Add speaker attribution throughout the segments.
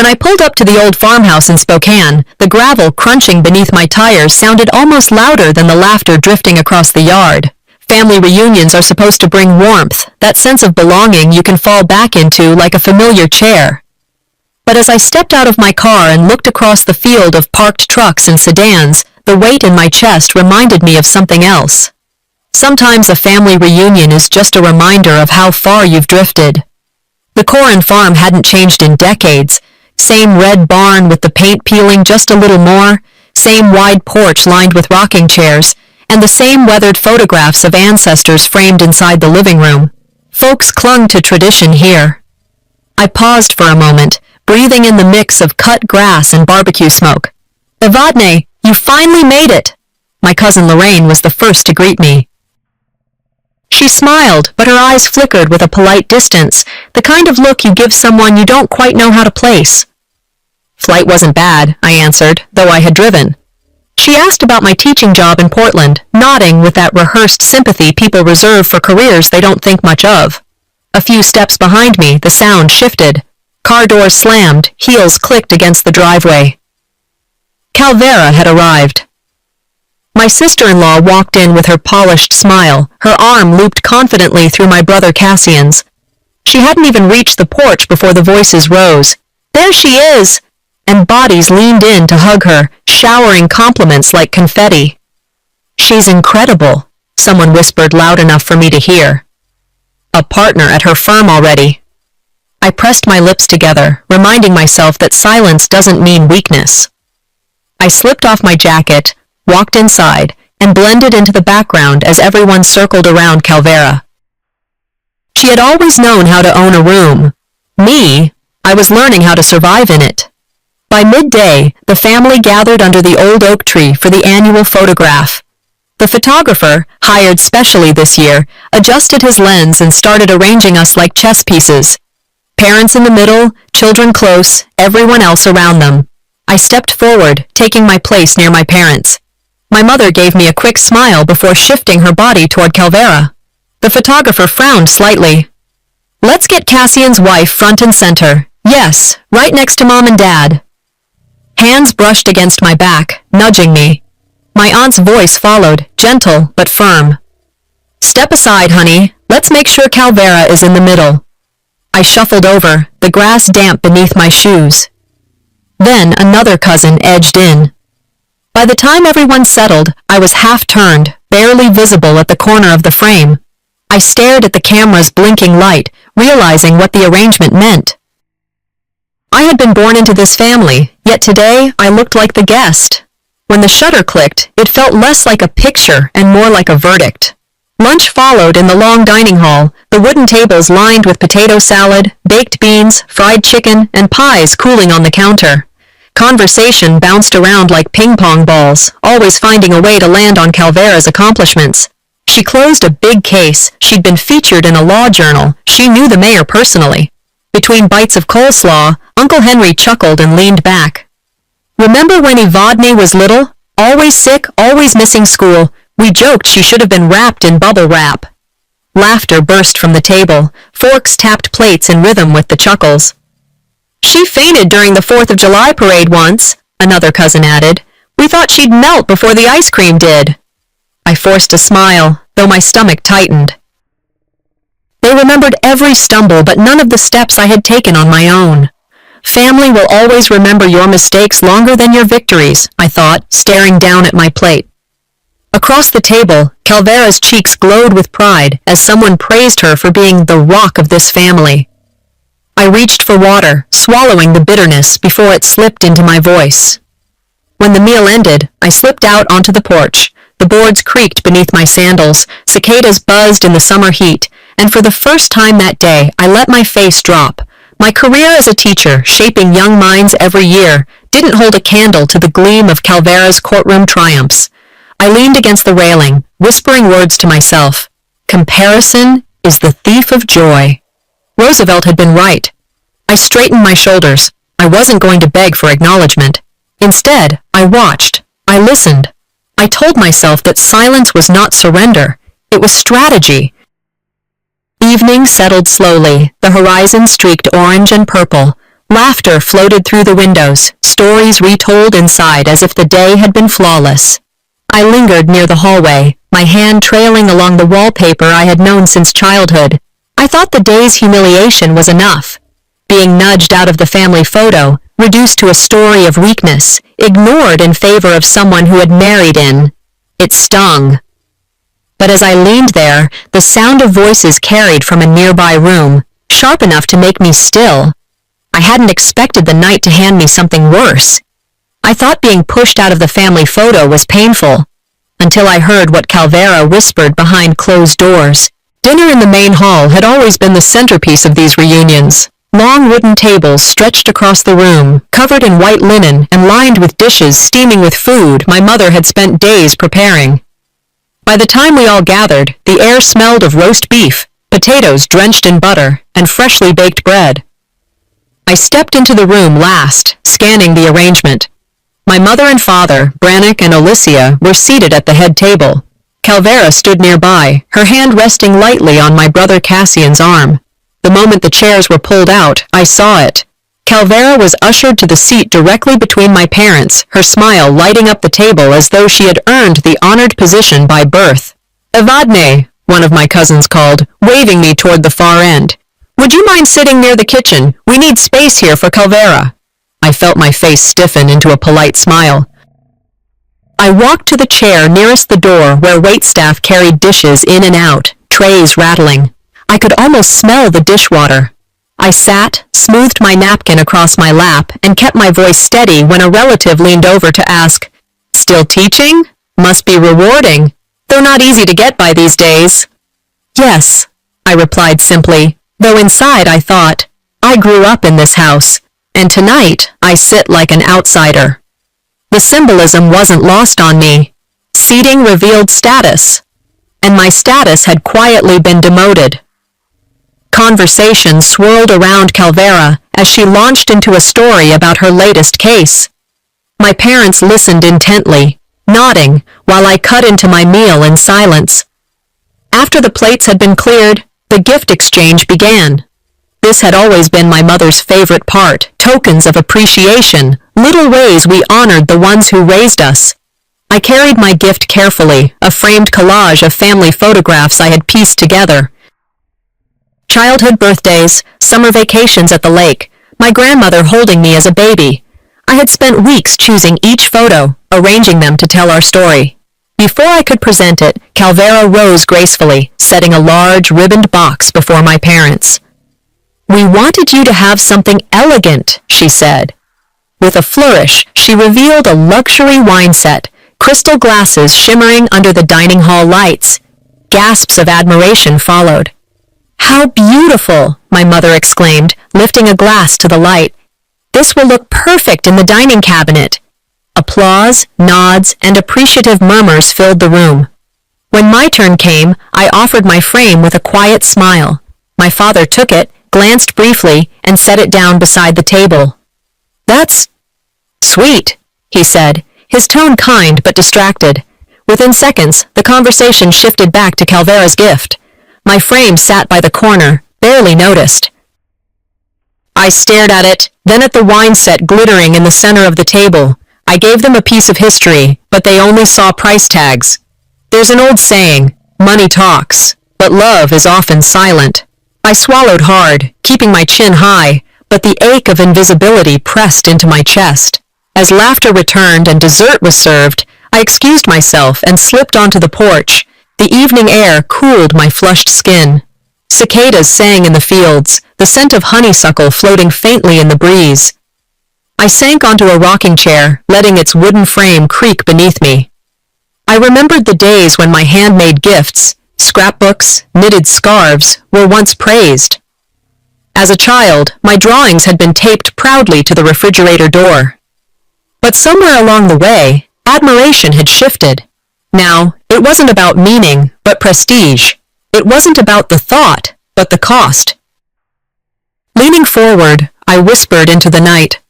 Speaker 1: When I pulled up to the old farmhouse in Spokane, the gravel crunching beneath my tires sounded almost louder than the laughter drifting across the yard. Family reunions are supposed to bring warmth, that sense of belonging you can fall back into like a familiar chair. But as I stepped out of my car and looked across the field of parked trucks and sedans, the weight in my chest reminded me of something else. Sometimes a family reunion is just a reminder of how far you've drifted. The Corin farm hadn't changed in decades. Same red barn with the paint peeling just a little more, same wide porch lined with rocking chairs, and the same weathered photographs of ancestors framed inside the living room. Folks clung to tradition here. I paused for a moment, breathing in the mix of cut grass and barbecue smoke. "Evadne, you finally made it!" My cousin Lorraine was the first to greet me. She smiled, but her eyes flickered with a polite distance, the kind of look you give someone you don't quite know how to place. "Flight wasn't bad," I answered, though I had driven. She asked about my teaching job in Portland, nodding with that rehearsed sympathy people reserve for careers they don't think much of. A few steps behind me, the sound shifted. Car doors slammed, heels clicked against the driveway. Calvera had arrived. My sister-in-law walked in with her polished smile, her arm looped confidently through my brother Cassian's. She hadn't even reached the porch before the voices rose. "There she is!" And bodies leaned in to hug her, showering compliments like confetti. "She's incredible," someone whispered loud enough for me to hear. "A partner at her firm already." I pressed my lips together, reminding myself that silence doesn't mean weakness. I slipped off my jacket, walked inside, and blended into the background as everyone circled around Calvera. She had always known how to own a room. Me, I was learning how to survive in it. By midday, the family gathered under the old oak tree for the annual photograph. The photographer, hired specially this year, adjusted his lens and started arranging us like chess pieces. Parents in the middle, children close, everyone else around them. I stepped forward, taking my place near my parents. My mother gave me a quick smile before shifting her body toward Calvera. The photographer frowned slightly. "Let's get Cassian's wife front and center. Yes, right next to Mom and Dad." Hands brushed against my back, nudging me. My aunt's voice followed, gentle but firm. "Step aside, honey. Let's make sure Calvera is in the middle." I shuffled over, the grass damp beneath my shoes. Then another cousin edged in. By the time everyone settled, I was half-turned, barely visible at the corner of the frame. I stared at the camera's blinking light, realizing what the arrangement meant. I had been born into this family, yet today I looked like the guest. When the shutter clicked, it felt less like a picture and more like a verdict. Lunch followed in the long dining hall, the wooden tables lined with potato salad, baked beans, fried chicken, and pies cooling on the counter. Conversation bounced around like ping-pong balls, always finding a way to land on Calvera's accomplishments. She closed a big case, she'd been featured in a law journal, she knew the mayor personally. Between bites of coleslaw, Uncle Henry chuckled and leaned back. "Remember when Evadne was little? Always sick, always missing school. We joked she should have been wrapped in bubble wrap." Laughter burst from the table, forks tapped plates in rhythm with the chuckles. "She fainted during the 4th of July parade once," another cousin added. "We thought she'd melt before the ice cream did." I forced a smile, though my stomach tightened. They remembered every stumble but none of the steps I had taken on my own. Family will always remember your mistakes longer than your victories, I thought, staring down at my plate. Across the table, Calvera's cheeks glowed with pride as someone praised her for being the rock of this family. I reached for water, swallowing the bitterness before it slipped into my voice. When the meal ended, I slipped out onto the porch. The boards creaked beneath my sandals, cicadas buzzed in the summer heat, and for the first time that day, I let my face drop. My career as a teacher, shaping young minds every year, didn't hold a candle to the gleam of Calvera's courtroom triumphs. I leaned against the railing, whispering words to myself. Comparison is the thief of joy. Roosevelt had been right. I straightened my shoulders. I wasn't going to beg for acknowledgement. Instead, I watched. I listened. I told myself that silence was not surrender. It was strategy. Evening settled slowly, the horizon streaked orange and purple. Laughter floated through the windows, stories retold inside as if the day had been flawless. I lingered near the hallway, my hand trailing along the wallpaper I had known since childhood. I thought the day's humiliation was enough. Being nudged out of the family photo, reduced to a story of weakness, ignored in favor of someone who had married in. It stung. But as I leaned there, the sound of voices carried from a nearby room, sharp enough to make me still. I hadn't expected the night to hand me something worse. I thought being pushed out of the family photo was painful, until I heard what Calvera whispered behind closed doors. Dinner in the main hall had always been the centerpiece of these reunions. Long wooden tables stretched across the room, covered in white linen and lined with dishes steaming with food my mother had spent days preparing. By the time we all gathered, the air smelled of roast beef, potatoes drenched in butter, and freshly baked bread. I stepped into the room last, scanning the arrangement. My mother and father, Brannick and Alicia, were seated at the head table. Calvera stood nearby, her hand resting lightly on my brother Cassian's arm. The moment the chairs were pulled out, I saw it. Calvera was ushered to the seat directly between my parents, her smile lighting up the table as though she had earned the honored position by birth. "Evadne," one of my cousins called, waving me toward the far end. "Would you mind sitting near the kitchen? We need space here for Calvera." I felt my face stiffen into a polite smile. I walked to the chair nearest the door where waitstaff carried dishes in and out, trays rattling. I could almost smell the dishwater. I sat, smoothed my napkin across my lap, and kept my voice steady when a relative leaned over to ask, "Still teaching? Must be rewarding, though not easy to get by these days." "Yes," I replied simply, though inside I thought, I grew up in this house, and tonight I sit like an outsider. The symbolism wasn't lost on me. Seating revealed status, and my status had quietly been demoted. Conversation swirled around Calvera as she launched into a story about her latest case. My parents listened intently, nodding, while I cut into my meal in silence. After the plates had been cleared, the gift exchange began. This had always been my mother's favorite part, tokens of appreciation, little ways we honored the ones who raised us. I carried my gift carefully, a framed collage of family photographs I had pieced together. Childhood birthdays, summer vacations at the lake, my grandmother holding me as a baby. I had spent weeks choosing each photo, arranging them to tell our story. Before I could present it, Calvera rose gracefully, setting a large ribboned box before my parents. "We wanted you to have something elegant," she said. With a flourish, she revealed a luxury wine set, crystal glasses shimmering under the dining hall lights. Gasps of admiration followed. "How beautiful!" my mother exclaimed, lifting a glass to the light. "This will look perfect in the dining cabinet." Applause, nods, and appreciative murmurs filled the room. When my turn came, I offered my frame with a quiet smile. My father took it, glanced briefly, and set it down beside the table. "That's sweet," he said, his tone kind but distracted. Within seconds, the conversation shifted back to Calvera's gift. My frame sat by the corner, barely noticed. I stared at it, then at the wine set glittering in the center of the table. I gave them a piece of history, but they only saw price tags. There's an old saying, money talks, but love is often silent. I swallowed hard, keeping my chin high, but the ache of invisibility pressed into my chest. As laughter returned and dessert was served, I excused myself and slipped onto the porch. The evening air cooled my flushed skin. Cicadas sang in the fields, the scent of honeysuckle floating faintly in the breeze. I sank onto a rocking chair, letting its wooden frame creak beneath me. I remembered the days when my handmade gifts, scrapbooks, knitted scarves, were once praised. As a child, my drawings had been taped proudly to the refrigerator door. But somewhere along the way, admiration had shifted. Now, it wasn't about meaning, but prestige. It wasn't about the thought, but the cost. Leaning forward, I whispered into the night.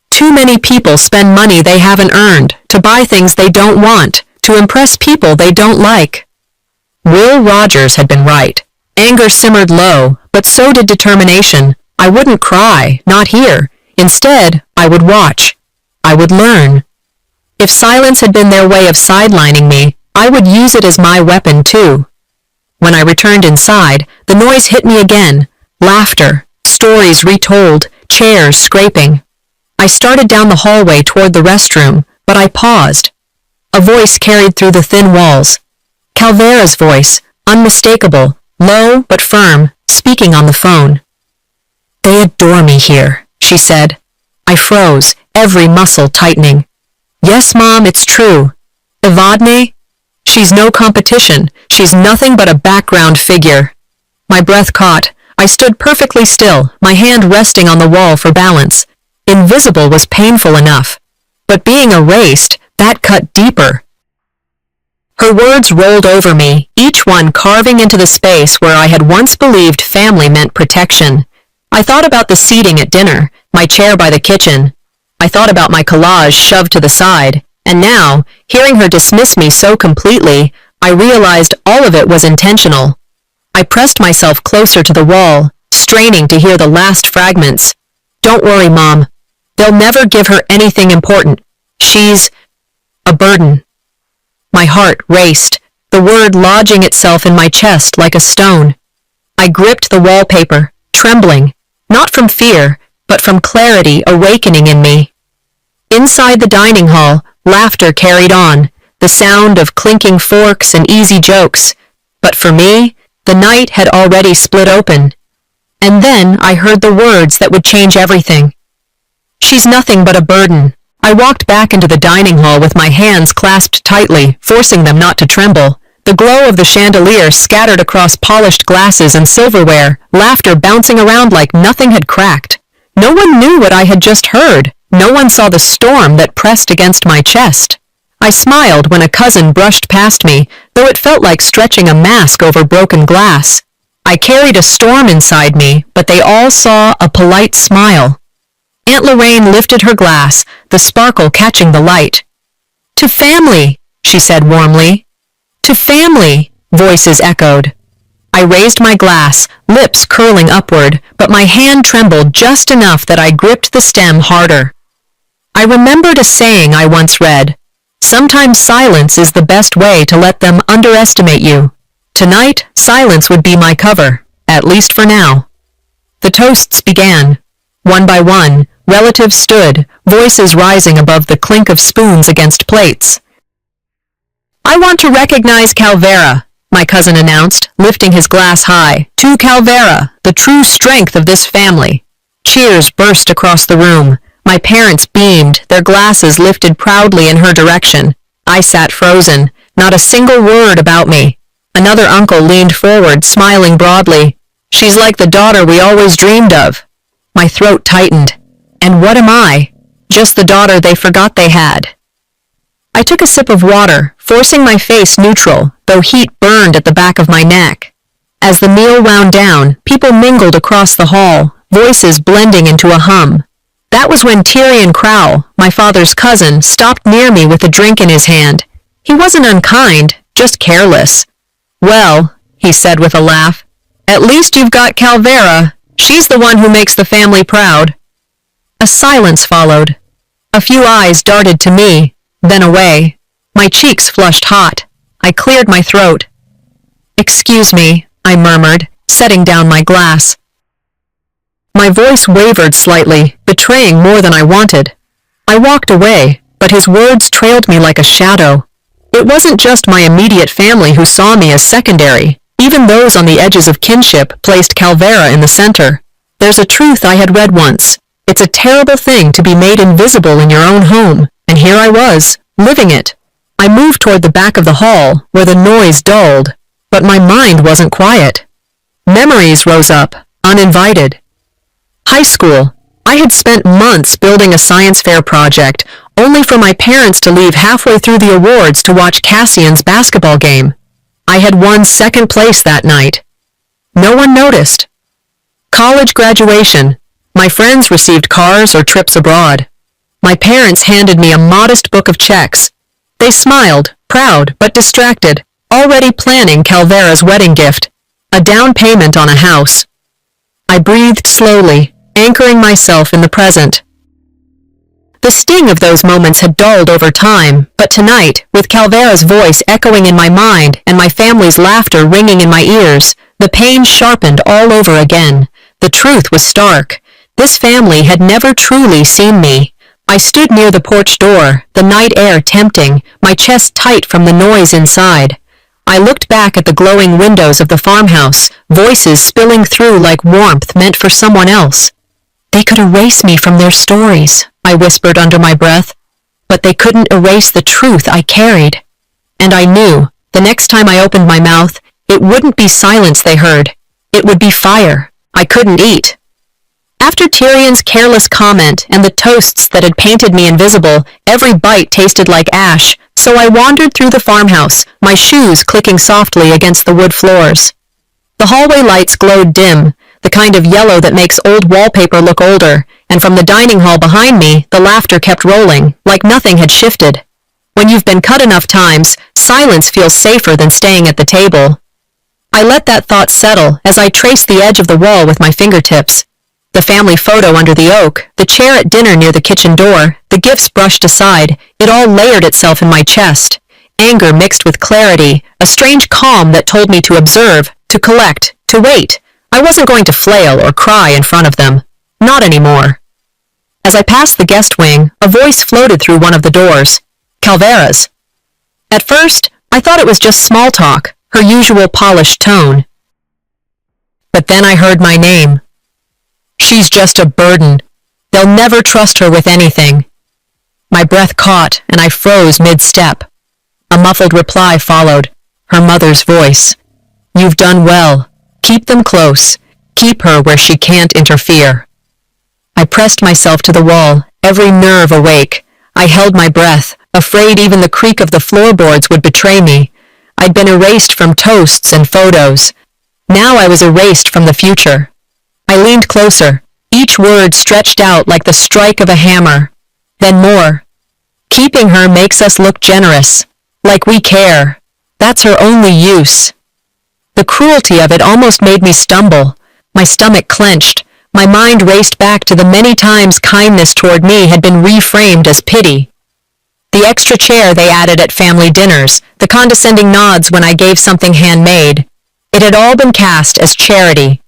Speaker 1: Too many people spend money they haven't earned, to buy things they don't want, to impress people they don't like. Will Rogers had been right. Anger simmered low, but so did determination. I wouldn't cry, not here. Instead, I would watch. I would learn. If silence had been their way of sidelining me, I would use it as my weapon too. When I returned inside, the noise hit me again. Laughter, stories retold, chairs scraping. I started down the hallway toward the restroom, but I paused. A voice carried through the thin walls. Calvera's voice, unmistakable, low but firm, speaking on the phone. "They adore me here," she said. I froze, every muscle tightening. "Yes, Mom, it's true. Evadne? She's no competition. She's nothing but a background figure." My breath caught. I stood perfectly still, my hand resting on the wall for balance. Invisible was painful enough. But being erased, that cut deeper. Her words rolled over me, each one carving into the space where I had once believed family meant protection. I thought about the seating at dinner, my chair by the kitchen. I thought about my collage shoved to the side, and now, hearing her dismiss me so completely, I realized all of it was intentional. I pressed myself closer to the wall, straining to hear the last fragments. "Don't worry, Mom. They'll never give her anything important. She's a burden." My heart raced, the word lodging itself in my chest like a stone. I gripped the wallpaper, trembling, not from fear, but from clarity awakening in me. Inside the dining hall, laughter carried on, the sound of clinking forks and easy jokes. But for me, the night had already split open. And then I heard the words that would change everything. "She's nothing but a burden." I walked back into the dining hall with my hands clasped tightly, forcing them not to tremble. The glow of the chandelier scattered across polished glasses and silverware, laughter bouncing around like nothing had cracked. No one knew what I had just heard. No one saw the storm that pressed against my chest. I smiled when a cousin brushed past me, though it felt like stretching a mask over broken glass. I carried a storm inside me, but they all saw a polite smile. Aunt Lorraine lifted her glass, the sparkle catching the light. "To family," she said warmly. "To family," voices echoed. I raised my glass, lips curling upward, but my hand trembled just enough that I gripped the stem harder. I remembered a saying I once read, "Sometimes silence is the best way to let them underestimate you." Tonight, silence would be my cover, at least for now. The toasts began. One by one, relatives stood, voices rising above the clink of spoons against plates. "I want to recognize Calvera," my cousin announced, lifting his glass high. "To Calvera, the true strength of this family." Cheers burst across the room. My parents beamed, their glasses lifted proudly in her direction. I sat frozen, not a single word about me. Another uncle leaned forward, smiling broadly. "She's like the daughter we always dreamed of." My throat tightened. And what am I? Just the daughter they forgot they had. I took a sip of water, forcing my face neutral, though heat burned at the back of my neck. As the meal wound down, people mingled across the hall, voices blending into a hum. That was when Tyrion Crowell, my father's cousin, stopped near me with a drink in his hand. He wasn't unkind, just careless. "Well," he said with a laugh, "at least you've got Calvera. She's the one who makes the family proud." A silence followed. A few eyes darted to me, then away. My cheeks flushed hot. I cleared my throat. "Excuse me," I murmured, setting down my glass. My voice wavered slightly, betraying more than I wanted. I walked away, but his words trailed me like a shadow. It wasn't just my immediate family who saw me as secondary. Even those on the edges of kinship placed Calvera in the center. There's a truth I had read once. It's a terrible thing to be made invisible in your own home, and here I was, living it. I moved toward the back of the hall, where the noise dulled, but my mind wasn't quiet. Memories rose up, uninvited. High school. I had spent months building a science fair project, only for my parents to leave halfway through the awards to watch Cassian's basketball game. I had won second place that night. No one noticed. College graduation. My friends received cars or trips abroad. My parents handed me a modest book of checks. They smiled, proud but distracted, already planning Calvera's wedding gift, a down payment on a house. I breathed slowly, anchoring myself in the present. The sting of those moments had dulled over time, but tonight, with Calvera's voice echoing in my mind and my family's laughter ringing in my ears, the pain sharpened all over again. The truth was stark. This family had never truly seen me. I stood near the porch door, the night air tempting, my chest tight from the noise inside. I looked back at the glowing windows of the farmhouse, voices spilling through like warmth meant for someone else. They could erase me from their stories, I whispered under my breath, but they couldn't erase the truth I carried. And I knew, the next time I opened my mouth, it wouldn't be silence they heard. It would be fire. I couldn't eat. After Tyrion's careless comment and the toasts that had painted me invisible, every bite tasted like ash, so I wandered through the farmhouse, my shoes clicking softly against the wood floors. The hallway lights glowed dim, the kind of yellow that makes old wallpaper look older, and from the dining hall behind me, the laughter kept rolling, like nothing had shifted. When you've been cut enough times, silence feels safer than staying at the table. I let that thought settle as I traced the edge of the wall with my fingertips. The family photo under the oak, the chair at dinner near the kitchen door, the gifts brushed aside, it all layered itself in my chest. Anger mixed with clarity, a strange calm that told me to observe, to collect, to wait. I wasn't going to flail or cry in front of them. Not anymore. As I passed the guest wing, a voice floated through one of the doors. Calvera's. At first, I thought it was just small talk, her usual polished tone. But then I heard my name. She's just a burden. They'll never trust her with anything. My breath caught, and I froze mid-step. A muffled reply followed, her mother's voice. You've done well. Keep them close. Keep her where she can't interfere. I pressed myself to the wall, every nerve awake. I held my breath, afraid even the creak of the floorboards would betray me. I'd been erased from toasts and photos. Now I was erased from the future. I leaned closer, each word stretched out like the strike of a hammer. Then more. Keeping her makes us look generous, like we care. That's her only use. The cruelty of it almost made me stumble. My stomach clenched. My mind raced back to the many times kindness toward me had been reframed as pity. The extra chair they added at family dinners, the condescending nods when I gave something handmade. It had all been cast as charity.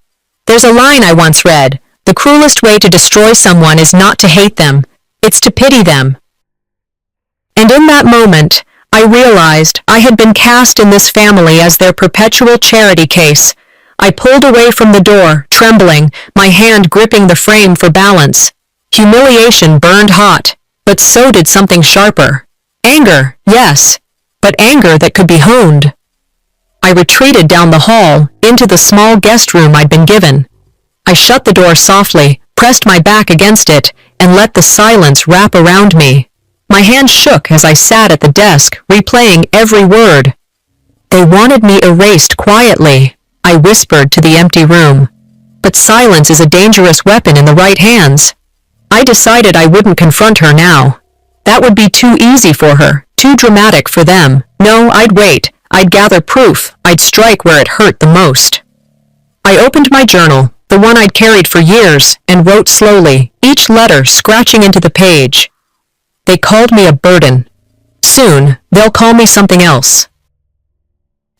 Speaker 1: There's a line I once read, the cruelest way to destroy someone is not to hate them, it's to pity them. And in that moment, I realized I had been cast in this family as their perpetual charity case. I pulled away from the door, trembling, my hand gripping the frame for balance. Humiliation burned hot, but so did something sharper. Anger, yes, but anger that could be honed. I retreated down the hall, into the small guest room I'd been given. I shut the door softly, pressed my back against it, and let the silence wrap around me. My hand shook as I sat at the desk, replaying every word. They wanted me erased quietly, I whispered to the empty room. But silence is a dangerous weapon in the right hands. I decided I wouldn't confront her now. That would be too easy for her, too dramatic for them. No, I'd wait. I'd gather proof. I'd strike where it hurt the most. I opened my journal, the one I'd carried for years, and wrote slowly, each letter scratching into the page. They called me a burden. Soon, they'll call me something else.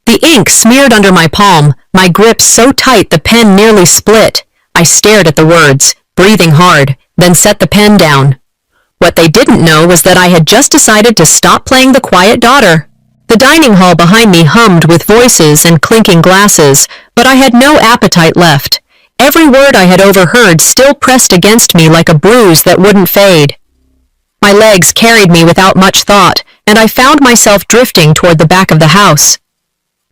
Speaker 1: The ink smeared under my palm, my grip so tight the pen nearly split. I stared at the words, breathing hard, then set the pen down. What they didn't know was that I had just decided to stop playing the quiet daughter. The dining hall behind me hummed with voices and clinking glasses, but I had no appetite left. Every word I had overheard still pressed against me like a bruise that wouldn't fade. My legs carried me without much thought, and I found myself drifting toward the back of the house.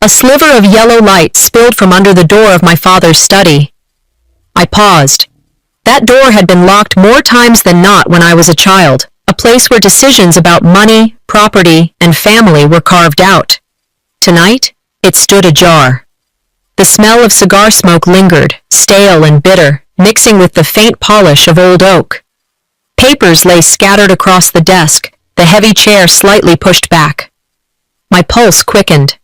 Speaker 1: A sliver of yellow light spilled from under the door of my father's study. I paused. That door had been locked more times than not when I was a child, a place where decisions about money, property, and family were carved out. Tonight, it stood ajar. The smell of cigar smoke lingered, stale and bitter, mixing with the faint polish of old oak. Papers lay scattered across the desk, the heavy chair slightly pushed back. My pulse quickened.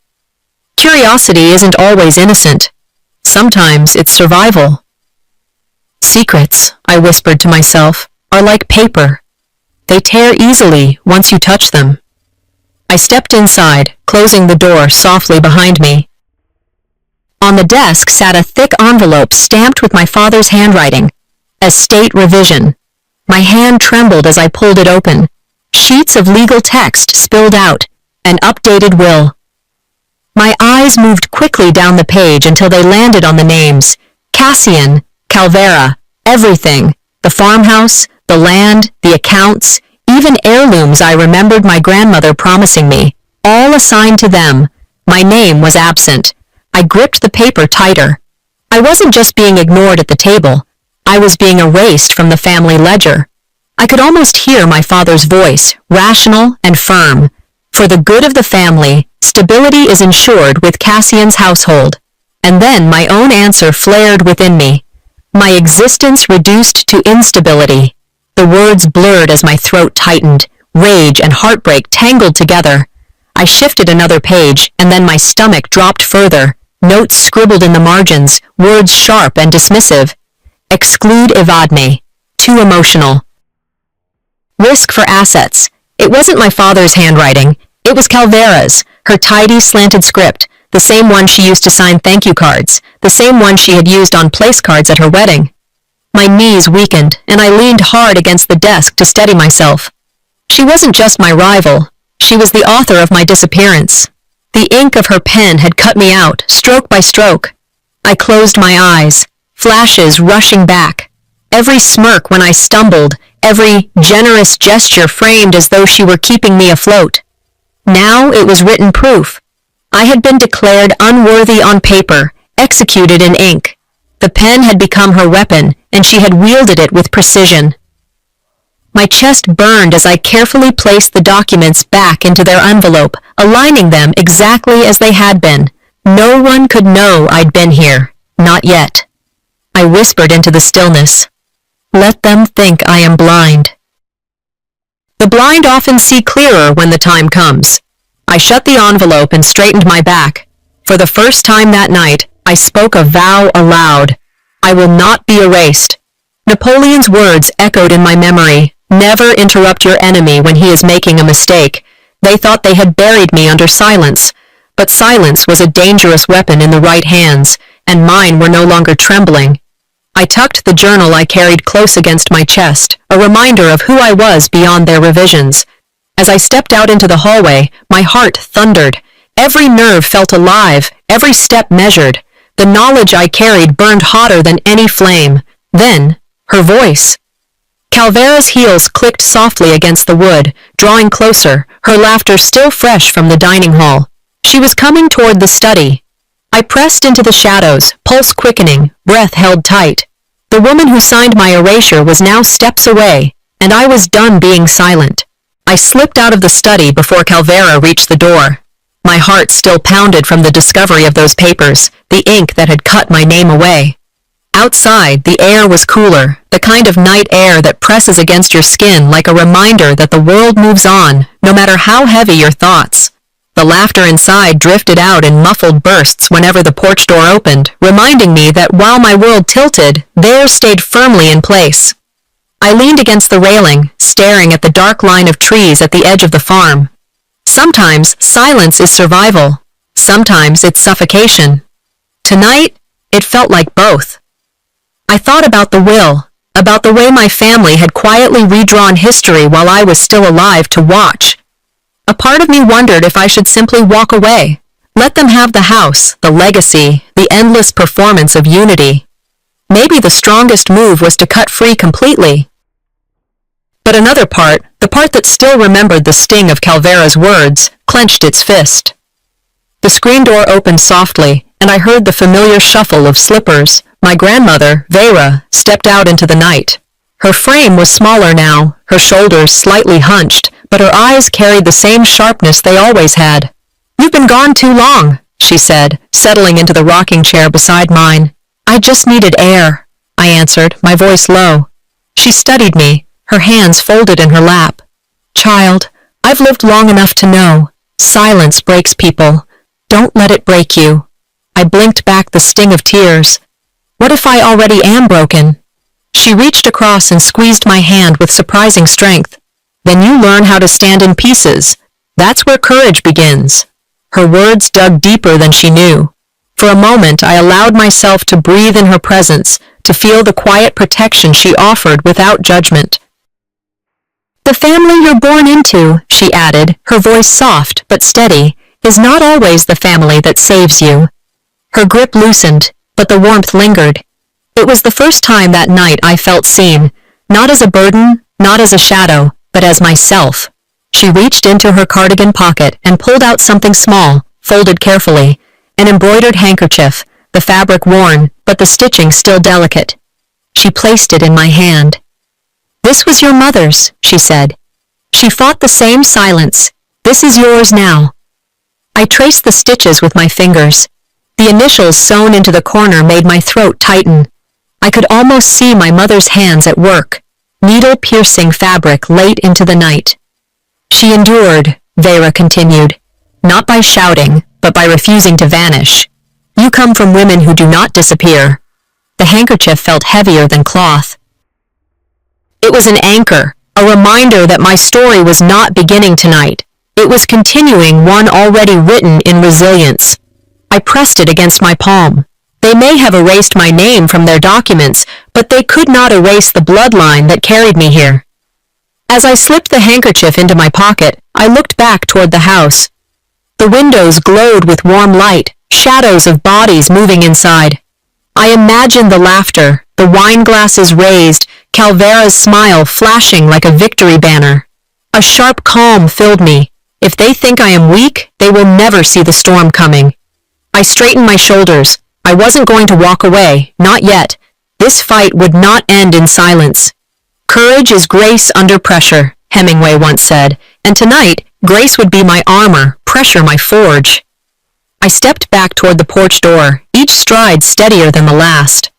Speaker 1: Curiosity isn't always innocent. Sometimes it's survival. Secrets, I whispered to myself, are like paper. They tear easily once you touch them. I stepped inside, closing the door softly behind me. On the desk sat a thick envelope stamped with my father's handwriting. Estate revision. My hand trembled as I pulled it open. Sheets of legal text spilled out. An updated will. My eyes moved quickly down the page until they landed on the names. Cassian, Calvera, everything. The farmhouse, the land, the accounts, even heirlooms I remembered my grandmother promising me, all assigned to them. My name was absent. I gripped the paper tighter. I wasn't just being ignored at the table. I was being erased from the family ledger. I could almost hear my father's voice, rational and firm. For the good of the family, stability is ensured with Cassian's household. And then my own answer flared within me. My existence reduced to instability. The words blurred as my throat tightened. Rage and heartbreak tangled together. I shifted another page, and then my stomach dropped further. Notes scribbled in the margins, words sharp and dismissive. Exclude evadne. Too emotional. Risk for assets. It wasn't my father's handwriting. It was Calvera's, her tidy, slanted script, the same one she used to sign thank you cards, the same one she had used on place cards at her wedding. My knees weakened, and I leaned hard against the desk to steady myself. She wasn't just my rival. She was the author of my disappearance. The ink of her pen had cut me out, stroke by stroke. I closed my eyes, flashes rushing back. Every smirk when I stumbled, every generous gesture framed as though she were keeping me afloat. Now it was written proof. I had been declared unworthy on paper, executed in ink. The pen had become her weapon, and she had wielded it with precision. My chest burned as I carefully placed the documents back into their envelope, aligning them exactly as they had been. No one could know I'd been here. Not yet. I whispered into the stillness. Let them think I am blind. The blind often see clearer when the time comes. I shut the envelope and straightened my back. For the first time that night, I spoke a vow aloud. I will not be erased. Napoleon's words echoed in my memory. Never interrupt your enemy when he is making a mistake. They thought they had buried me under silence. But silence was a dangerous weapon in the right hands, and mine were no longer trembling. I tucked the journal I carried close against my chest, a reminder of who I was beyond their revisions. As I stepped out into the hallway, my heart thundered. Every nerve felt alive, every step measured. The knowledge I carried burned hotter than any flame. Then, her voice. Calvera's heels clicked softly against the wood, drawing closer, her laughter still fresh from the dining hall. She was coming toward the study. I pressed into the shadows, pulse quickening, breath held tight. The woman who signed my erasure was now steps away, and I was done being silent. I slipped out of the study before Calvera reached the door. My heart still pounded from the discovery of those papers, the ink that had cut my name away. Outside, the air was cooler, the kind of night air that presses against your skin like a reminder that the world moves on, no matter how heavy your thoughts. The laughter inside drifted out in muffled bursts whenever the porch door opened, reminding me that while my world tilted, theirs stayed firmly in place. I leaned against the railing, staring at the dark line of trees at the edge of the farm. Sometimes silence is survival. Sometimes it's suffocation. Tonight, it felt like both. I thought about the will, about the way my family had quietly redrawn history while I was still alive to watch. A part of me wondered if I should simply walk away, let them have the house, the legacy, the endless performance of unity. Maybe the strongest move was to cut free completely. But another part, the part that still remembered the sting of Calvera's words, clenched its fist. The screen door opened softly, and I heard the familiar shuffle of slippers. My grandmother, Vera, stepped out into the night. Her frame was smaller now, her shoulders slightly hunched, but her eyes carried the same sharpness they always had. "You've been gone too long," she said, settling into the rocking chair beside mine. "I just needed air," I answered, my voice low. She studied me, her hands folded in her lap. "Child, I've lived long enough to know. Silence breaks people. Don't let it break you." I blinked back the sting of tears. What if I already am broken? She reached across and squeezed my hand with surprising strength. Then you learn how to stand in pieces. That's where courage begins. Her words dug deeper than she knew. For a moment, I allowed myself to breathe in her presence, to feel the quiet protection she offered without judgment. The family you're born into, she added, her voice soft but steady, is not always the family that saves you. Her grip loosened, but the warmth lingered. It was the first time that night I felt seen, not as a burden, not as a shadow, but as myself. She reached into her cardigan pocket and pulled out something small, folded carefully, an embroidered handkerchief, the fabric worn, but the stitching still delicate. She placed it in my hand. This was your mother's, she said. She fought the same silence. This is yours now. I traced the stitches with my fingers. The initials sewn into the corner made my throat tighten. I could almost see my mother's hands at work, needle-piercing fabric late into the night. She endured, Vera continued, not by shouting, but by refusing to vanish. You come from women who do not disappear. The handkerchief felt heavier than cloth. It was an anchor, a reminder that my story was not beginning tonight. It was continuing one already written in resilience. I pressed it against my palm. They may have erased my name from their documents, but they could not erase the bloodline that carried me here. As I slipped the handkerchief into my pocket, I looked back toward the house. The windows glowed with warm light, shadows of bodies moving inside. I imagined the laughter, the wine glasses raised, Calvera's smile flashing like a victory banner. A sharp calm filled me. If they think I am weak, they will never see the storm coming. I straightened my shoulders. I wasn't going to walk away, not yet. This fight would not end in silence. Courage is grace under pressure, Hemingway once said, and tonight, grace would be my armor, pressure my forge. I stepped back toward the porch door, each stride steadier than the last.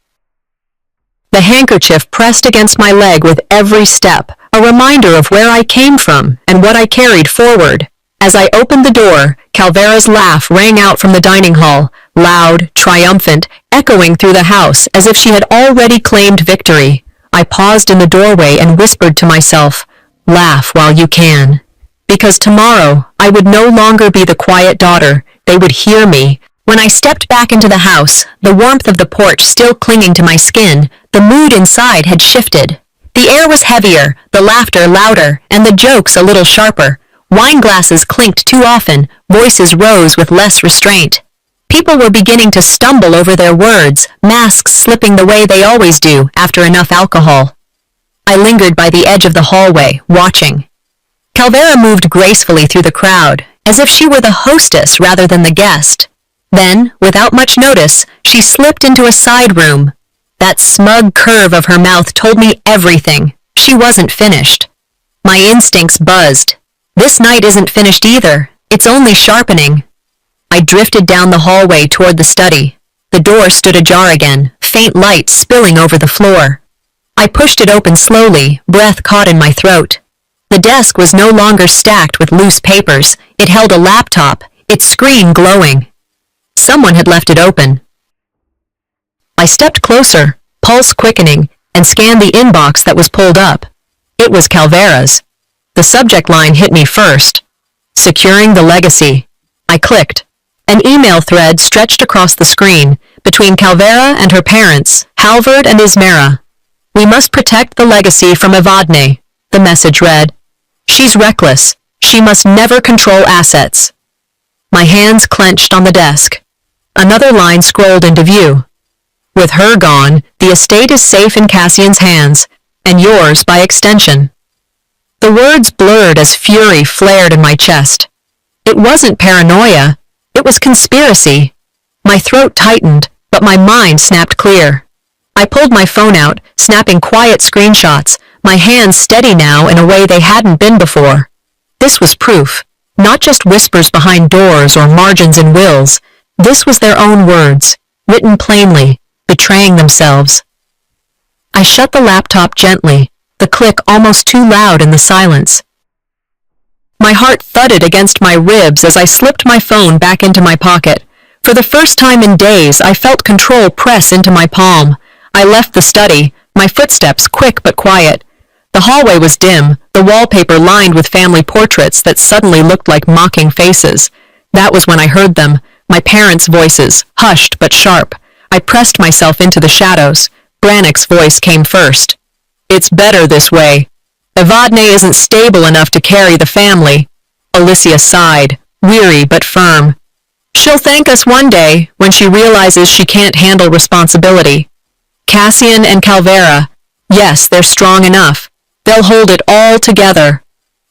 Speaker 1: The handkerchief pressed against my leg with every step, a reminder of where I came from and what I carried forward. As I opened the door, Calvera's laugh rang out from the dining hall, loud, triumphant, echoing through the house as if she had already claimed victory. I paused in the doorway and whispered to myself, laugh while you can. Because tomorrow, I would no longer be the quiet daughter. They would hear me. When I stepped back into the house, the warmth of the porch still clinging to my skin, the mood inside had shifted. The air was heavier, the laughter louder, and the jokes a little sharper. Wine glasses clinked too often, voices rose with less restraint. People were beginning to stumble over their words, masks slipping the way they always do after enough alcohol. I lingered by the edge of the hallway, watching. Calvera moved gracefully through the crowd, as if she were the hostess rather than the guest. Then, without much notice, she slipped into a side room. That smug curve of her mouth told me everything. She wasn't finished. My instincts buzzed. This night isn't finished either. It's only sharpening. I drifted down the hallway toward the study. The door stood ajar again, faint light spilling over the floor. I pushed it open slowly, breath caught in my throat. The desk was no longer stacked with loose papers. It held a laptop, its screen glowing. Someone had left it open. I stepped closer, pulse quickening, and scanned the inbox that was pulled up. It was Calvera's. The subject line hit me first. Securing the legacy. I clicked. An email thread stretched across the screen, between Calvera and her parents, Halvard and Ismera. We must protect the legacy from Evadne, the message read. She's reckless. She must never control assets. My hands clenched on the desk. Another line scrolled into view. With her gone, the estate is safe in Cassian's hands, and yours by extension. The words blurred as fury flared in my chest. It wasn't paranoia. It was conspiracy. My throat tightened, but my mind snapped clear. I pulled my phone out, snapping quiet screenshots, my hands steady now in a way they hadn't been before. This was proof, not just whispers behind doors or margins in wills. This was their own words, written plainly, betraying themselves. I shut the laptop gently, the click almost too loud in the silence. My heart thudded against my ribs as I slipped my phone back into my pocket. For the first time in days, I felt control press into my palm. I left the study, my footsteps quick but quiet. The hallway was dim, the wallpaper lined with family portraits that suddenly looked like mocking faces. That was when I heard them, my parents' voices, hushed but sharp. I pressed myself into the shadows. Brannick's voice came first. "It's better this way. Evadne isn't stable enough to carry the family." Alicia sighed, weary but firm. "She'll thank us one day when she realizes she can't handle responsibility. Cassian and Calvera, yes, they're strong enough. They'll hold it all together."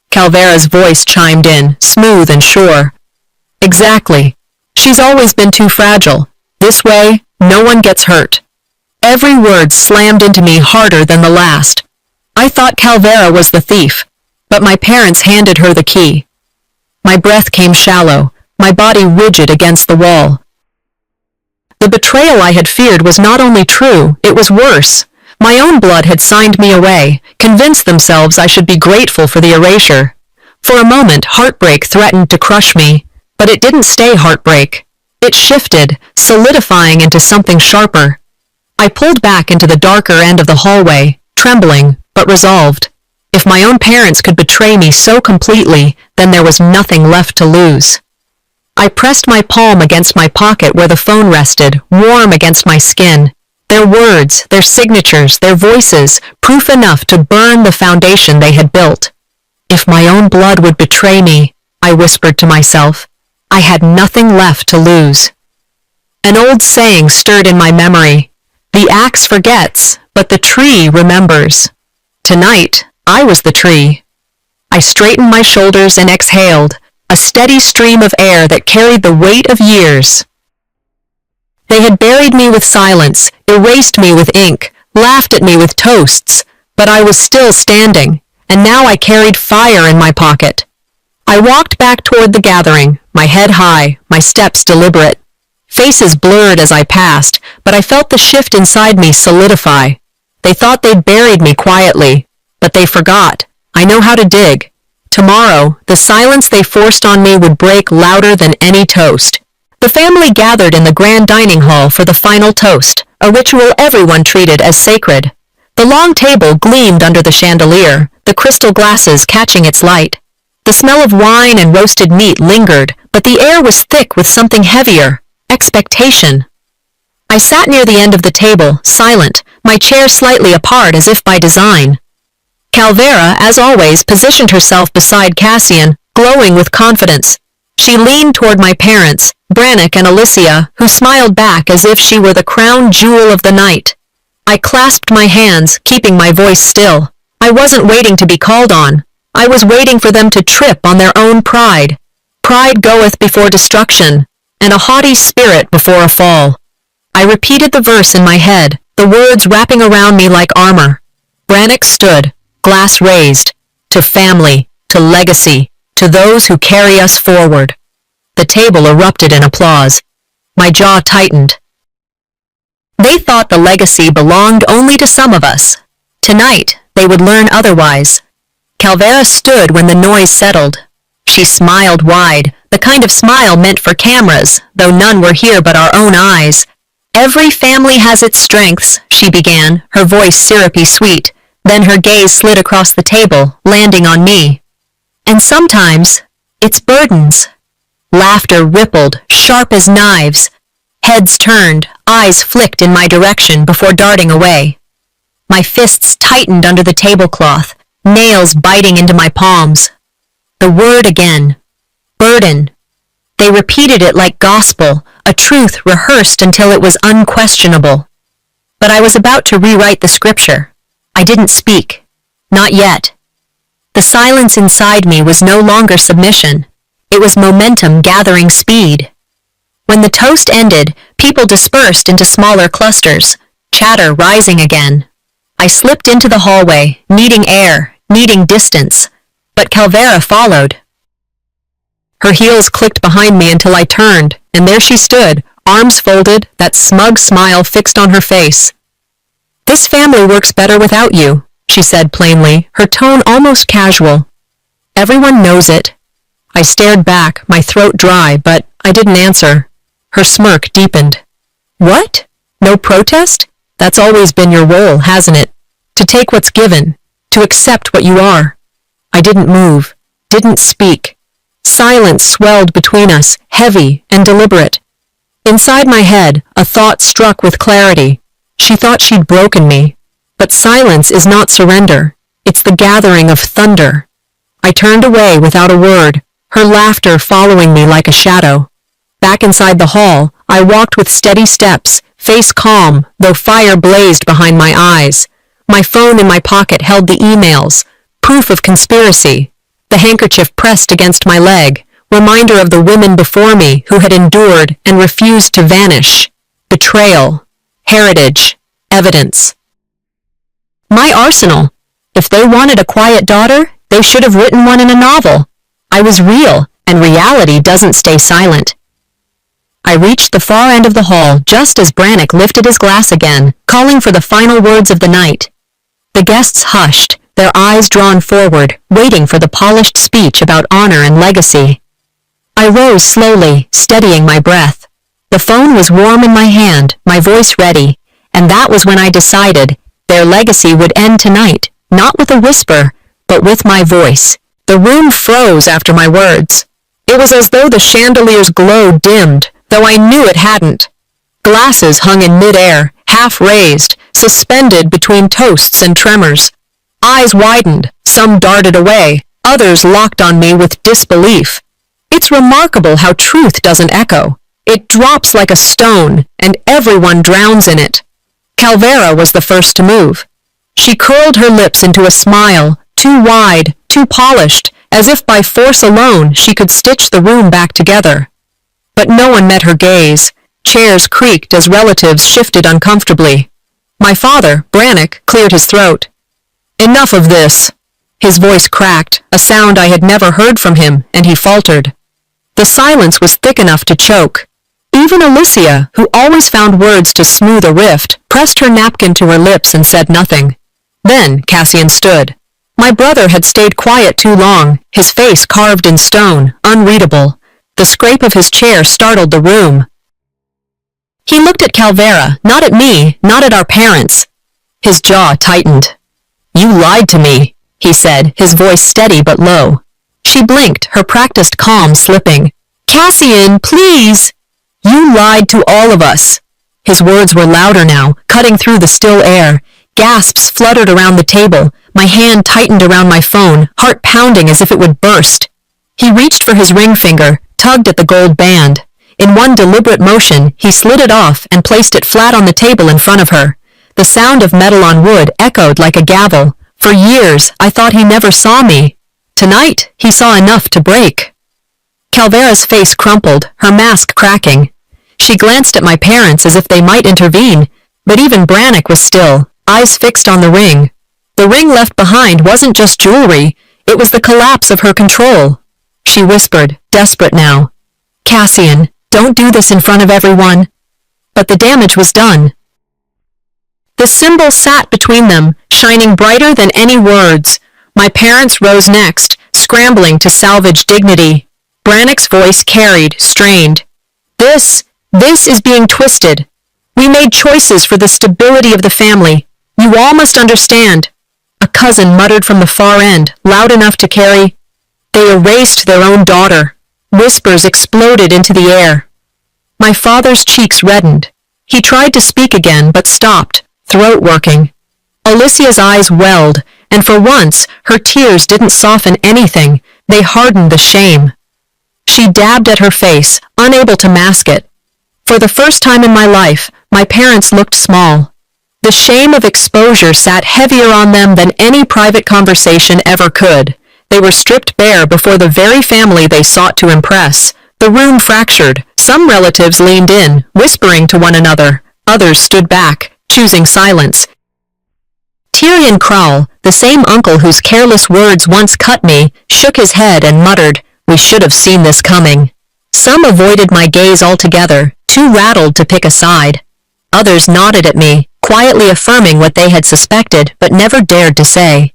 Speaker 1: Calvera's voice chimed in, smooth and sure. "Exactly. She's always been too fragile. This way, no one gets hurt." Every word slammed into me harder than the last. I thought Calvera was the thief, but my parents handed her the key. My breath came shallow, my body rigid against the wall. The betrayal I had feared was not only true, it was worse. My own blood had signed me away, convinced themselves I should be grateful for the erasure. For a moment, heartbreak threatened to crush me, but it didn't stay heartbreak. It shifted, solidifying into something sharper. I pulled back into the darker end of the hallway, trembling, but resolved. If my own parents could betray me so completely, then there was nothing left to lose. I pressed my palm against my pocket where the phone rested, warm against my skin. Their words, their signatures, their voices, proof enough to burn the foundation they had built. If my own blood would betray me, I whispered to myself, I had nothing left to lose. An old saying stirred in my memory. The axe forgets, but the tree remembers. Tonight, I was the tree. I straightened my shoulders and exhaled, a steady stream of air that carried the weight of years. They had buried me with silence, erased me with ink, laughed at me with toasts, but I was still standing, and now I carried fire in my pocket. I walked back toward the gathering, my head high, my steps deliberate. Faces blurred as I passed, but I felt the shift inside me solidify. They thought they'd buried me quietly, but they forgot. I know how to dig. Tomorrow, the silence they forced on me would break louder than any toast. The family gathered in the grand dining hall for the final toast, a ritual everyone treated as sacred. The long table gleamed under the chandelier, the crystal glasses catching its light. The smell of wine and roasted meat lingered, but the air was thick with something heavier, expectation. I sat near the end of the table, silent, my chair slightly apart as if by design. Calvera, as always, positioned herself beside Cassian, glowing with confidence. She leaned toward my parents, Brannick and Alicia, who smiled back as if she were the crown jewel of the night. I clasped my hands, keeping my voice still. I wasn't waiting to be called on. I was waiting for them to trip on their own pride. Pride goeth before destruction, and a haughty spirit before a fall. I repeated the verse in my head, the words wrapping around me like armor. Brannick stood, glass raised, to family, to legacy, to those who carry us forward. The table erupted in applause. My jaw tightened. They thought the legacy belonged only to some of us. Tonight, they would learn otherwise. Calvera stood when the noise settled. She smiled wide, the kind of smile meant for cameras, though none were here but our own eyes. Every family has its strengths, she began, her voice syrupy sweet. Then her gaze slid across the table, landing on me. And sometimes, its burdens. Laughter rippled, sharp as knives. Heads turned, eyes flicked in my direction before darting away. My fists tightened under the tablecloth, nails biting into my palms. The word again. Burden. They repeated it like gospel, a truth rehearsed until it was unquestionable. But I was about to rewrite the scripture. I didn't speak. Not yet. The silence inside me was no longer submission. It was momentum gathering speed. When the toast ended, people dispersed into smaller clusters, chatter rising again. I slipped into the hallway, needing air, needing distance, but Calvera followed. Her heels clicked behind me until I turned, and there she stood, arms folded, that smug smile fixed on her face. This family works better without you, she said plainly, her tone almost casual. Everyone knows it. I stared back, my throat dry, but I didn't answer. Her smirk deepened. What? No protest? That's always been your role, hasn't it? To take what's given. to accept what you are. I didn't move, didn't speak. Silence swelled between us, heavy and deliberate. Inside my head, a thought struck with clarity. She thought she'd broken me. But silence is not surrender. It's the gathering of thunder. I turned away without a word, her laughter following me like a shadow. Back inside the hall, I walked with steady steps, face calm, though fire blazed behind my eyes. My phone in my pocket held the emails, proof of conspiracy. The handkerchief pressed against my leg, reminder of the women before me who had endured and refused to vanish. Betrayal, heritage, evidence. My arsenal. If they wanted a quiet daughter, they should have written one in a novel. I was real, and reality doesn't stay silent. I reached the far end of the hall just as Brannick lifted his glass again, calling for the final words of the night. The guests hushed, their eyes drawn forward, waiting for the polished speech about honor and legacy. I rose slowly, steadying my breath. The phone was warm in my hand, my voice ready, and that was when I decided their legacy would end tonight, not with a whisper, but with my voice. The room froze after my words. It was as though the chandelier's glow dimmed, though I knew it hadn't. Glasses hung in midair, half raised, suspended between toasts and tremors. Eyes widened, some darted away, others locked on me with disbelief. It's remarkable how truth doesn't echo. It drops like a stone, and everyone drowns in it. Calvera was the first to move. She curled her lips into a smile, too wide, too polished, as if by force alone she could stitch the room back together. But no one met her gaze. Chairs creaked as relatives shifted uncomfortably. My father, Brannick, cleared his throat. Enough of this. His voice cracked, a sound I had never heard from him, and he faltered. The silence was thick enough to choke. Even Alicia, who always found words to smooth a rift, pressed her napkin to her lips and said nothing. Then Cassian stood. My brother had stayed quiet too long, his face carved in stone, unreadable. The scrape of his chair startled the room. He looked at Calvera, not at me, not at our parents. His jaw tightened. You lied to me, he said, his voice steady but low. She blinked, her practiced calm slipping. Cassian, please! You lied to all of us. His words were louder now, cutting through the still air. Gasps fluttered around the table. My hand tightened around my phone, heart pounding as if it would burst. He reached for his ring finger, tugged at the gold band. In one deliberate motion, he slid it off and placed it flat on the table in front of her. The sound of metal on wood echoed like a gavel. For years, I thought he never saw me. Tonight, he saw enough to break. Calvera's face crumpled, her mask cracking. She glanced at my parents as if they might intervene, but even Brannick was still, eyes fixed on the ring. The ring left behind wasn't just jewelry, it was the collapse of her control. She whispered, desperate now. Cassian, don't do this in front of everyone. But the damage was done. The symbol sat between them, shining brighter than any words. My parents rose next, scrambling to salvage dignity. Brannick's voice carried, strained. This is being twisted. We made choices for the stability of the family. You all must understand. A cousin muttered from the far end, loud enough to carry. They erased their own daughter. Whispers exploded into the air. My father's cheeks reddened. He tried to speak again, but stopped, throat working. Alicia's eyes welled, and for once, her tears didn't soften anything. They hardened the shame. She dabbed at her face, unable to mask it. For the first time in my life, my parents looked small. The shame of exposure sat heavier on them than any private conversation ever could. They were stripped bare before the very family they sought to impress. The room fractured. Some relatives leaned in, whispering to one another. Others stood back, choosing silence. Tyrion Crowell, the same uncle whose careless words once cut me, shook his head and muttered, "We should have seen this coming." Some avoided my gaze altogether, too rattled to pick a side. Others nodded at me, quietly affirming what they had suspected but never dared to say.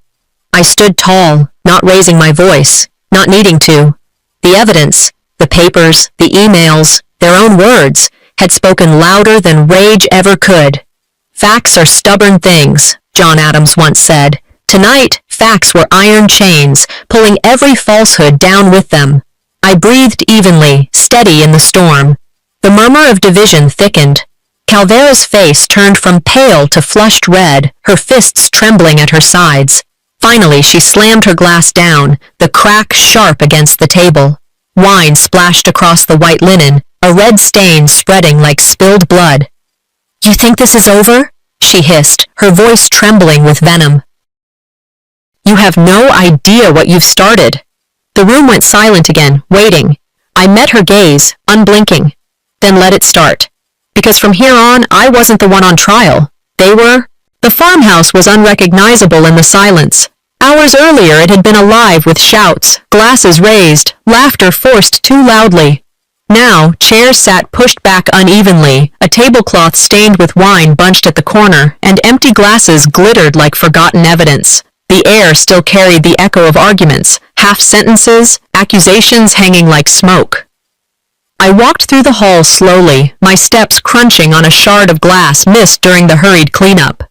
Speaker 1: I stood tall, not raising my voice, not needing to. The evidence, the papers, the emails, their own words, had spoken louder than rage ever could. Facts are stubborn things, John Adams once said. Tonight, facts were iron chains, pulling every falsehood down with them. I breathed evenly, steady in the storm. The murmur of division thickened. Calvera's face turned from pale to flushed red, her fists trembling at her sides. Finally, she slammed her glass down, the crack sharp against the table. Wine splashed across the white linen, a red stain spreading like spilled blood. "You think this is over?" she hissed, her voice trembling with venom. "You have no idea what you've started." The room went silent again, waiting. I met her gaze, unblinking. Then let it start. Because from here on, I wasn't the one on trial. They were. The farmhouse was unrecognizable in the silence. Hours earlier it had been alive with shouts, glasses raised, laughter forced too loudly. Now, chairs sat pushed back unevenly, a tablecloth stained with wine bunched at the corner, and empty glasses glittered like forgotten evidence. The air still carried the echo of arguments, half-sentences, accusations hanging like smoke. I walked through the hall slowly, my steps crunching on a shard of glass missed during the hurried cleanup.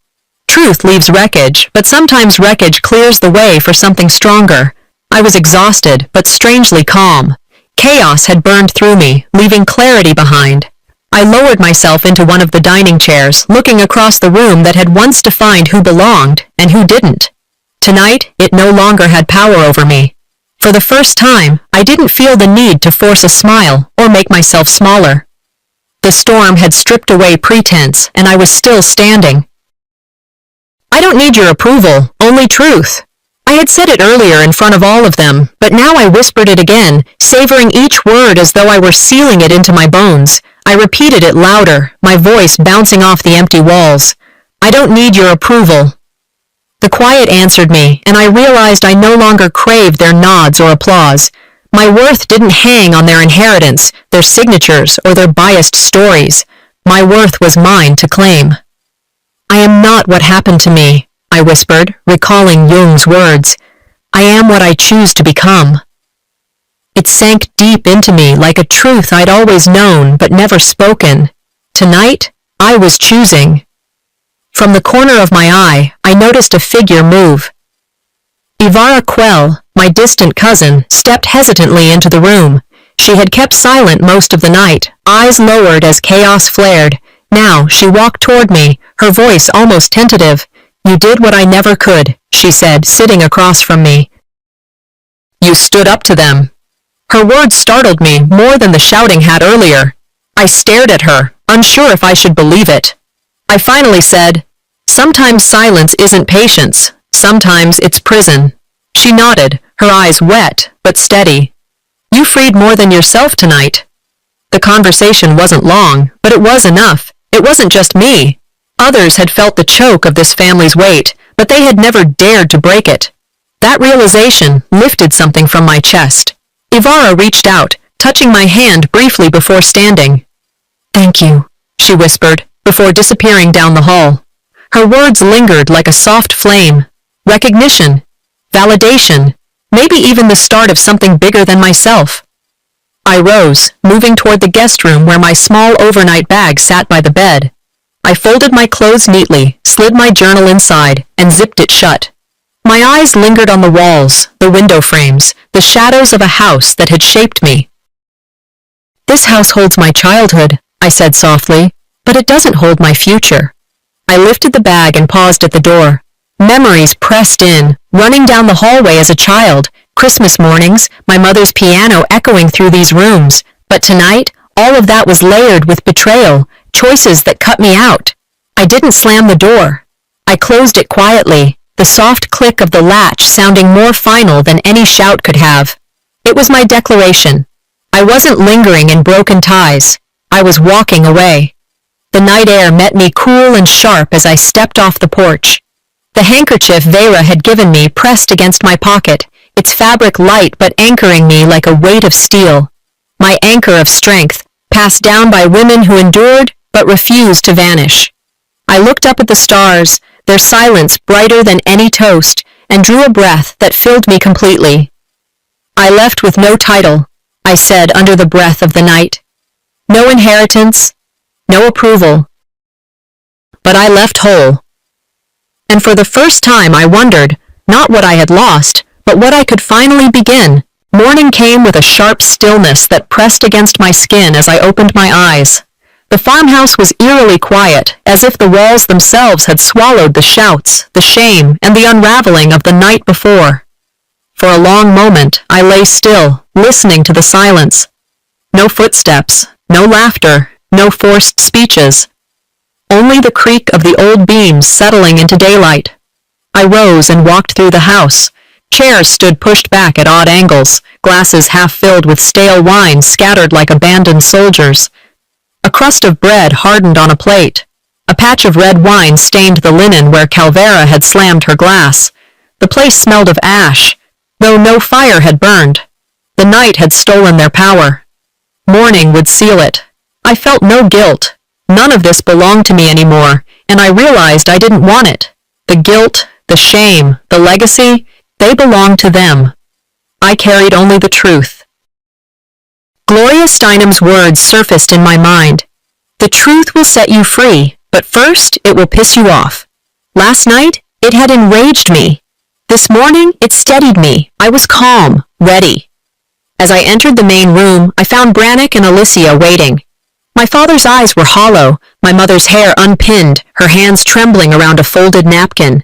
Speaker 1: Truth leaves wreckage, but sometimes wreckage clears the way for something stronger. I was exhausted, but strangely calm. Chaos had burned through me, leaving clarity behind. I lowered myself into one of the dining chairs, looking across the room that had once defined who belonged and who didn't. Tonight, it no longer had power over me. For the first time, I didn't feel the need to force a smile or make myself smaller. The storm had stripped away pretense, and I was still standing. "I don't need your approval, only truth." I had said it earlier in front of all of them, but now I whispered it again, savoring each word as though I were sealing it into my bones. I repeated it louder, my voice bouncing off the empty walls. "I don't need your approval." The quiet answered me, and I realized I no longer craved their nods or applause. My worth didn't hang on their inheritance, their signatures, or their biased stories. My worth was mine to claim. "I am not what happened to me," I whispered, recalling Jung's words. "I am what I choose to become." It sank deep into me like a truth I'd always known but never spoken. Tonight, I was choosing. From the corner of my eye, I noticed a figure move. Ivara Quell, my distant cousin, stepped hesitantly into the room. She had kept silent most of the night, eyes lowered as chaos flared. Now she walked toward me, her voice almost tentative. "You did what I never could," she said, sitting across from me. "You stood up to them." Her words startled me more than the shouting had earlier. I stared at her, unsure if I should believe it. I finally said, "Sometimes silence isn't patience. Sometimes it's prison." She nodded, her eyes wet but steady. "You freed more than yourself tonight." The conversation wasn't long, but it was enough. It wasn't just me. Others had felt the choke of this family's weight, but they had never dared to break it. That realization lifted something from my chest. Ivara reached out, touching my hand briefly before standing. "Thank you," she whispered, before disappearing down the hall. Her words lingered like a soft flame. Recognition, validation, maybe even the start of something bigger than myself. I rose, moving toward the guest room where my small overnight bag sat by the bed. I folded my clothes neatly, slid my journal inside, and zipped it shut. My eyes lingered on the walls, the window frames, the shadows of a house that had shaped me. "This house holds my childhood," I said softly, "but it doesn't hold my future." I lifted the bag and paused at the door. Memories pressed in, running down the hallway as a child, Christmas mornings, my mother's piano echoing through these rooms. But tonight, all of that was layered with betrayal, choices that cut me out. I didn't slam the door. I closed it quietly, the soft click of the latch sounding more final than any shout could have. It was my declaration. I wasn't lingering in broken ties. I was walking away. The night air met me cool and sharp as I stepped off the porch. The handkerchief Vera had given me pressed against my pocket, its fabric light but anchoring me like a weight of steel. My anchor of strength, passed down by women who endured but refused to vanish. I looked up at the stars, their silence brighter than any toast, and drew a breath that filled me completely. "I left with no title," I said under the breath of the night. "No inheritance, no approval. But I left whole." And for the first time I wondered, Not what I had lost, but what I could finally begin. Morning came with a sharp stillness that pressed against my skin as I opened my eyes. The farmhouse was eerily quiet, as if the walls themselves had swallowed the shouts, the shame, and the unraveling of the night before. For a long moment, I lay still, listening to the silence. No footsteps, no laughter, no forced speeches. Only the creak of the old beams settling into daylight. I rose and walked through the house. Chairs stood pushed back at odd angles, glasses half filled with stale wine scattered like abandoned soldiers. A crust of bread hardened on a plate. A patch of red wine stained the linen where Calvera had slammed her glass. The place smelled of ash, though no fire had burned. The night had stolen their power. Morning would seal it. I felt no guilt. None of this belonged to me anymore, and I realized I didn't want it. The guilt, the shame, the legacy, they belonged to them. I carried only the truth. Gloria Steinem's words surfaced in my mind. The truth will set you free, but first it will piss you off. Last night, it had enraged me. This morning, it steadied me. I was calm, ready. As I entered the main room, I found Brannick and Alicia waiting. My father's eyes were hollow, my mother's hair unpinned, her hands trembling around a folded napkin.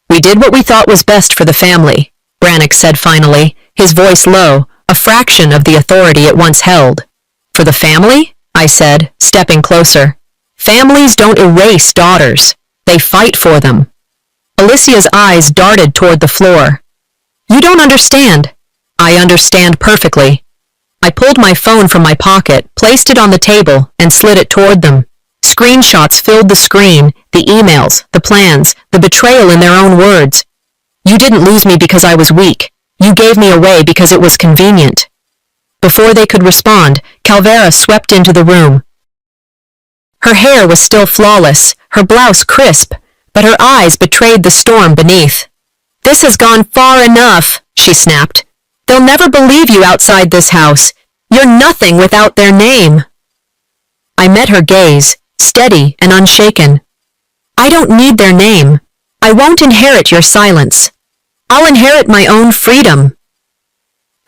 Speaker 1: We did what we thought was best for the family, Brannick said finally, his voice low, a fraction of the authority it once held. For the family? I said, stepping closer. Families don't erase daughters. They fight for them. Alicia's eyes darted toward the floor. You don't understand. I understand perfectly. I pulled my phone from my pocket, placed it on the table, and slid it toward them. Screenshots filled the screen, the emails, the plans, the betrayal in their own words. You didn't lose me because I was weak. You gave me away because it was convenient. Before they could respond, Calvera swept into the room. Her hair was still flawless, her blouse crisp, but her eyes betrayed the storm beneath. This has gone far enough, she snapped. They'll never believe you outside this house. You're nothing without their name. I met her gaze, steady and unshaken. I don't need their name. I won't inherit your silence. I'll inherit my own freedom.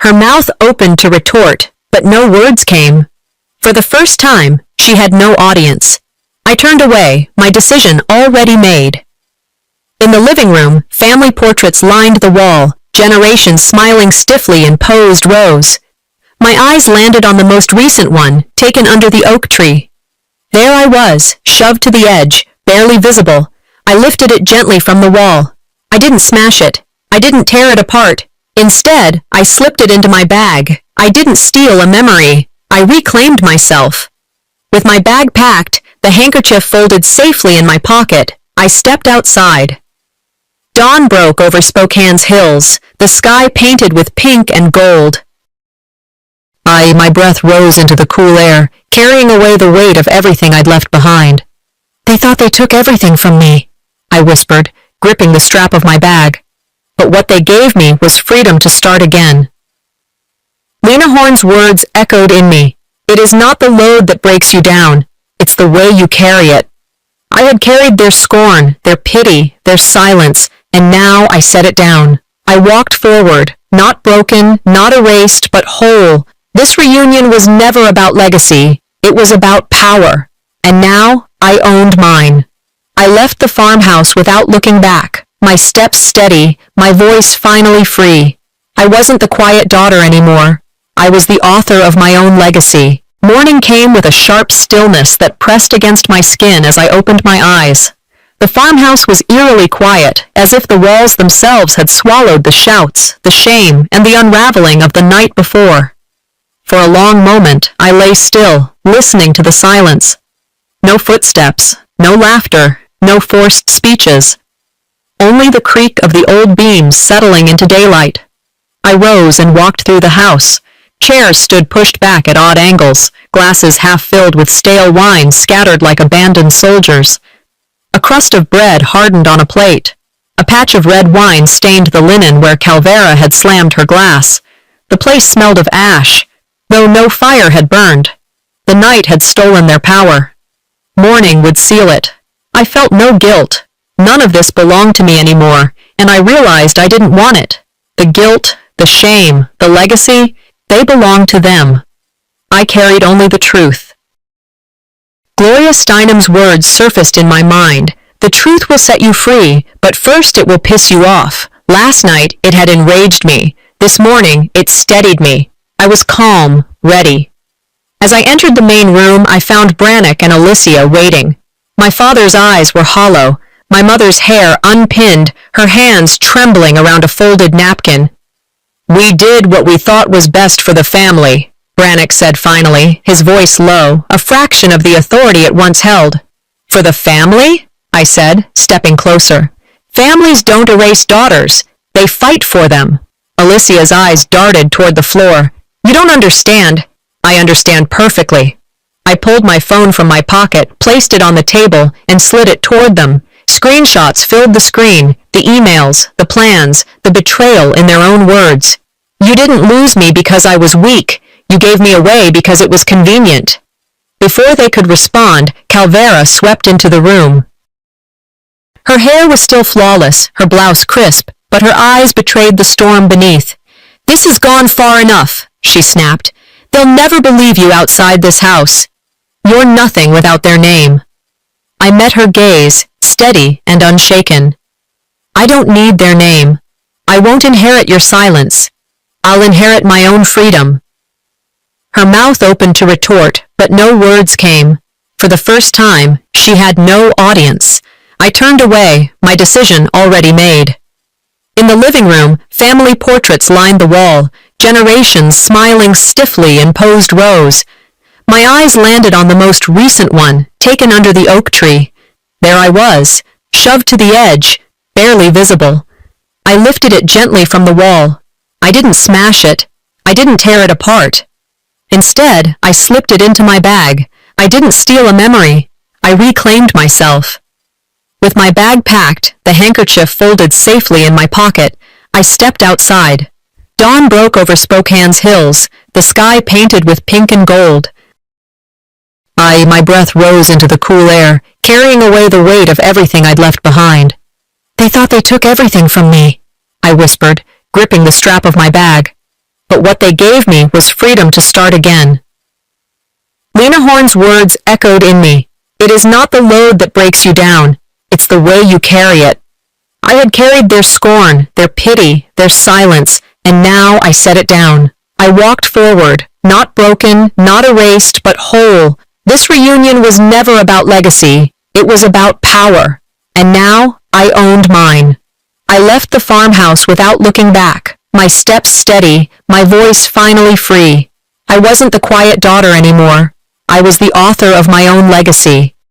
Speaker 1: Her mouth opened to retort, but no words came. For the first time, she had no audience. I turned away, my decision already made. In the living room, family portraits lined the wall, generations smiling stiffly in posed rows. My eyes landed on the most recent one, taken under the oak tree. There I was, shoved to the edge, barely visible. I lifted it gently from the wall. I didn't smash it. I didn't tear it apart. Instead, I slipped it into my bag. I didn't steal a memory. I reclaimed myself. With my bag packed, the handkerchief folded safely in my pocket, I stepped outside. Dawn broke over Spokane's hills, the sky painted with pink and gold. My breath rose into the cool air, carrying away the weight of everything I'd left behind. They thought they took everything from me, I whispered, gripping the strap of my bag. But what they gave me was freedom to start again. Lena Horne's words echoed in me. It is not the load that breaks you down. It's the way you carry it. I had carried their scorn, their pity, their silence, and now I set it down. I walked forward, not broken, not erased, but whole. This reunion was never about legacy. It was about power. And now I owned mine. I left the farmhouse without looking back, my steps steady, my voice finally free. I wasn't the quiet daughter anymore. I was the author of my own legacy. Morning came with a sharp stillness that pressed against my skin as I opened my eyes. The farmhouse was eerily quiet, as if the walls themselves had swallowed the shouts, the shame, and the unraveling of the night before. For a long moment, I lay still, listening to the silence. No footsteps, no laughter, no forced speeches. Only the creak of the old beams settling into daylight. I rose and walked through the house. Chairs stood pushed back at odd angles, glasses half filled with stale wine scattered like abandoned soldiers. A crust of bread hardened on a plate. A patch of red wine stained the linen where Calvera had slammed her glass. The place smelled of ash, though no fire had burned. The night had stolen their power. Morning would seal it. I felt no guilt. None of this belonged to me anymore, and I realized I didn't want it. The guilt, the shame, the legacy, they belonged to them. I carried only the truth. Gloria Steinem's words surfaced in my mind. The truth will set you free, but first it will piss you off. Last night, it had enraged me. This morning, it steadied me. I was calm, ready. As I entered the main room, I found Brannick and Alicia waiting. My father's eyes were hollow, my mother's hair unpinned, her hands trembling around a folded napkin. "We did what we thought was best for the family," Brannick said finally, his voice low, a fraction of the authority it once held. "For the family?" I said, stepping closer. "Families don't erase daughters. They fight for them." Alicia's eyes darted toward the floor. "You don't understand." "I understand perfectly." I pulled my phone from my pocket, placed it on the table, and slid it toward them. Screenshots filled the screen, the emails, the plans, the betrayal in their own words. "You didn't lose me because I was weak. You gave me away because it was convenient." Before they could respond, Calvera swept into the room. Her hair was still flawless, her blouse crisp, but her eyes betrayed the storm beneath. "This has gone far enough," she snapped. "They'll never believe you outside this house. You're nothing without their name." I met her gaze, steady and unshaken. "I don't need their name. I won't inherit your silence. I'll inherit my own freedom." Her mouth opened to retort, but no words came. For the first time, she had no audience. I turned away, my decision already made. In the living room, family portraits lined the wall, generations smiling stiffly in posed rows. My eyes landed on the most recent one, taken under the oak tree. There I was, shoved to the edge, barely visible. I lifted it gently from the wall. I didn't smash it. I didn't tear it apart. Instead, I slipped it into my bag. I didn't steal a memory. I reclaimed myself. With my bag packed, the handkerchief folded safely in my pocket, I stepped outside. Dawn broke over Spokane's hills, the sky painted with pink and gold. My breath rose into the cool air, carrying away the weight of everything I'd left behind. "They thought they took everything from me," I whispered, gripping the strap of my bag. But what they gave me was freedom to start again. Lena Horne's words echoed in me. "It is not the load that breaks you down. It's the way you carry it." I had carried their scorn, their pity, their silence, and now I set it down. I walked forward, not broken, not erased, but whole. This reunion was never about legacy. It was about power. And now I owned mine. I left the farmhouse without looking back, my steps steady, my voice finally free. I wasn't the quiet daughter anymore. I was the author of my own legacy.